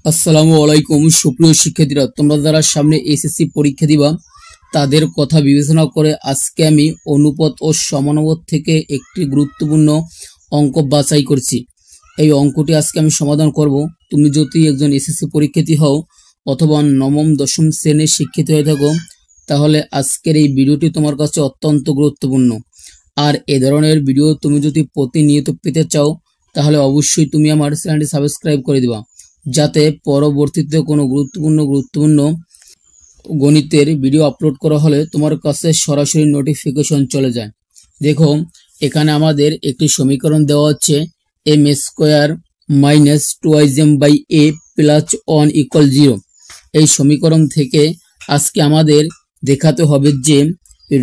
আসসালামু আলাইকুম সুপ্রিয় শিক্ষার্থীরা, তোমরা যারা সামনে এসএসসি পরীক্ষা দিবা তাদের কথা বিবেচনা করে আজকে আমি অনুপাত ও সমানুপাত থেকে একটি গুরুত্বপূর্ণ অঙ্ক বাছাই করছি। এই অঙ্কটি আজকে আমি সমাধান করব। তুমি যদি একজন এসএসসি পরীক্ষার্থী হও অথবা নবম দশম শ্রেণীর শিক্ষার্থী হয়ে থাকো, তাহলে আজকের এই ভিডিওটি তোমার কাছে অত্যন্ত গুরুত্বপূর্ণ। আর এ ধরনের ভিডিও তুমি যদি প্রতিনিয়ত পেতে চাও তাহলে অবশ্যই তুমি আমার চ্যানেলটি সাবস্ক্রাইব করে দিবা, যাতে পরবর্তীতে কোনো গুরুত্বপূর্ণ গণিতের ভিডিও আপলোড করা হলে তোমার কাছে সরাসরি নোটিফিকেশন চলে যায়। দেখো, এখানে আমাদের একটি সমীকরণ দেওয়া হচ্ছে m square minus 2m by a plus 1 equal 0। এই সমীকরণ থেকে আজকে আমাদের দেখাতে হবে যে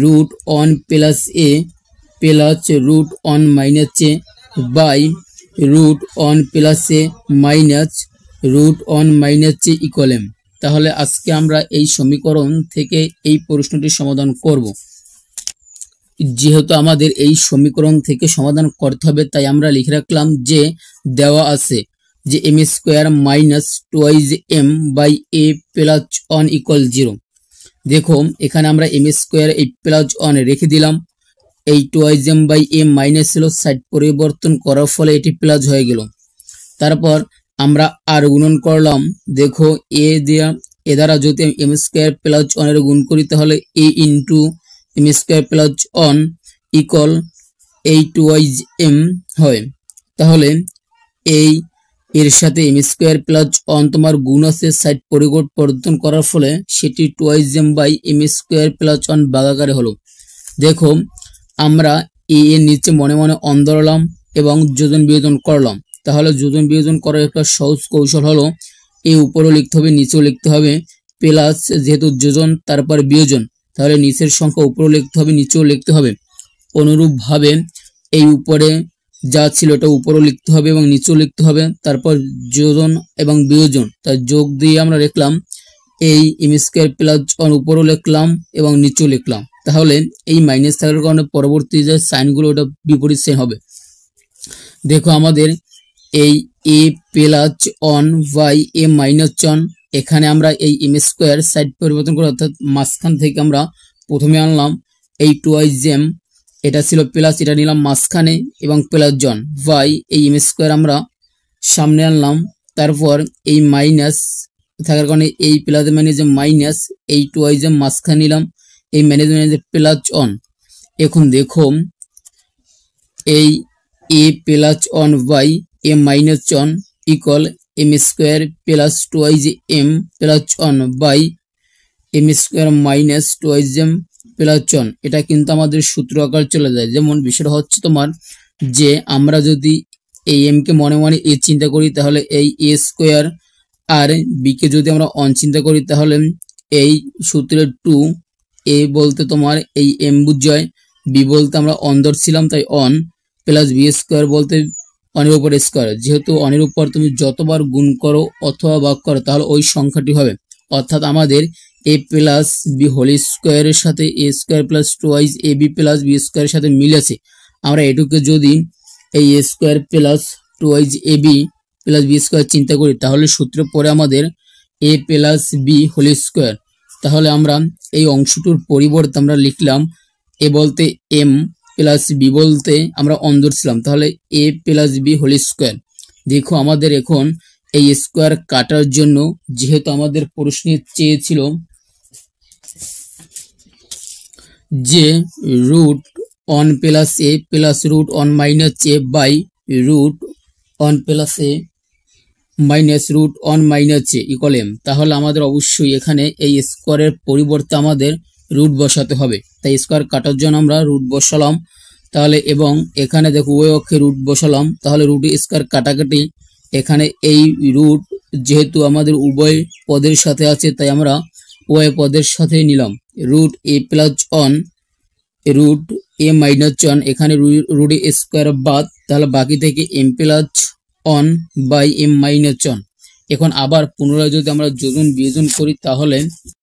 root 1 plus a plus root 1 minus a by root 1 plus a minus root 1 minus a equal m. তাহলে আজকে আমরা এই সমীকরণ থেকে এই প্রশ্নটির সমাধান করব। যেহেতু আমাদের এই সমীকরণ থেকে সমাধান করতে হবে, তাই আমরা লিখে রাখলাম যে দেওয়া আছে যে m square minus 2m by a plus 1 equal 0। দেখো, এখানে আমরা এম স্কোয়ার এই প্লাস 1 রেখে দিলাম। এই 2m বাই এ মাইনাস ছিল, সাইড পরিবর্তন করার ফলে এটি প্লাস হয়ে গেল। তারপর আমরা আর গুণন করলাম। দেখো, এ দ্বারা যদি আমি এম স্কোয়ার প্লাস 1 এর গুণ করি তাহলে A into M square plus 1 equal এই 2m হয়। তাহলে এর সাথে এম স্কোয়ার প্লাস 1 তোমার গুণ আছে, সাইড পরিবর্তন করার ফলে সেটি 2m by M square plus 1 ভাগাকারে হলো। দেখো, আমরা এর নিচে মনে মনে অন ধরলাম এবং যোজন বিয়োজন করলাম। তাহলে যোজন বিয়োজন করার একটা সহজ কৌশল হলো এ উপরেও লিখতে হবে, নিচেও লিখতে হবে, প্লাস যেহেতু যোজন তারপর বিয়োজন, তাহলে নিচের সংখ্যা উপরেও লিখতে হবে, নিচেও লিখতে হবে। অনুরূপভাবে এই উপরে যা ছিল এটা উপরেও লিখতে হবে এবং নিচেও লিখতে হবে। তারপর যোজন এবং বিয়োজন তার যোগ দিয়ে আমরা লিখলাম এই এম স্কোয়ার প্লাস 1 উপরেও লিখলাম এবং নিচেও লিখলাম। তাহলে এই মাইনাস থাকার কারণে পরবর্তী যে সাইনগুলো ওটা বিপরীত সাইন হবে। দেখো, আমাদের এই A plus 1 by A minus 1, এখানে আমরা এই এম স্কোয়ার সাইড পরিবর্তন করে অর্থাৎ মাঝখান থেকে আমরা প্রথমে আনলাম এই 2m, এটা ছিল প্লাস, এটা নিলাম মাঝখানে এবং প্লাস 1 বাই এই এম স্কোয়ার আমরা সামনে আনলাম। তারপর এই মাইনাস থাকার কারণে এই প্লাস মাইনাস মাইনাস এই 2m মাঝখানে নিলাম, এই মাইনাস মাইনাস প্লাস 1। এখন দেখো, এই A plus 1 by A minus 1 equal M square plus 2m plus 1 by M square minus 2m plus 1। এটা কিন্তু আমাদের সূত্র আকার চলে যায়। যেমন বিষয়টা হচ্ছে তোমার যে আমরা যদি এই এম কে মনে মনে এ চিন্তা করি তাহলে এই এ স্কোয়ার, আর বি কে যদি আমরা অন চিন্তা করি তাহলে এই সূত্রের 2, এ বলতে তোমার এই এম বুঝায়, বি বলতে আমরা অন ধরছিলাম তাই অন, প্লাস বি স্কোয়ার বলতে অনের উপর স্কোয়ার। যেহেতু অনের উপর তুমি যতবার গুণ করো অথবা ভাগ করো তাহলে ওই সংখ্যাটি হবে। অর্থাৎ আমাদের এ প্লাস বি হোল স্কোয়ারের সাথে A square plus 2ab plus B স্কোয়ারের সাথে মিলেছে। আমরা এটুকে যদি এই A square plus 2ab plus B square চিন্তা করি তাহলে সূত্র পরে আমাদের A plus B whole square. তাহলে আমরা এই অংশটির পরিবর্তে আমরা লিখলাম এ বলতে এম প্লাস বি বলতে আমরা অন ধরছিলাম, তাহলে এ প্লাস বি হোল স্কোয়ার। দেখো, আমাদের এখন এই স্কোয়ার কাটার জন্য, যেহেতু আমাদের প্রশ্নে চেয়েছিল যে root 1 plus a plus root 1 minus a by root 1 plus a minus root 1 minus a equal m, তাহলে আমাদের অবশ্যই এখানে এই স্কোয়ারের পরিবর্তে আমাদের রুট বসাতে হবে। তাই স্কোয়ার কাটার জন্য আমরা রুট বসালাম। তাহলে এবং এখানে দেখো উভয় অক্ষে রুট বসালাম, তাহলে রুট স্কোয়ার কাটাকাটি, এখানে এই রুট যেহেতু আমাদের উভয় পদের সাথে আছে তাই আমরা উভয় পদের সাথে নিলাম। Root a plus 1 root a minus 1, এখানে রুট এ স্কোয়ার বাদ, তাহলে বাকি থেকে m plus 1 by m minus 1। এখন আবার পুনরায় যদি আমরা যোজন বিয়োজন করি তাহলে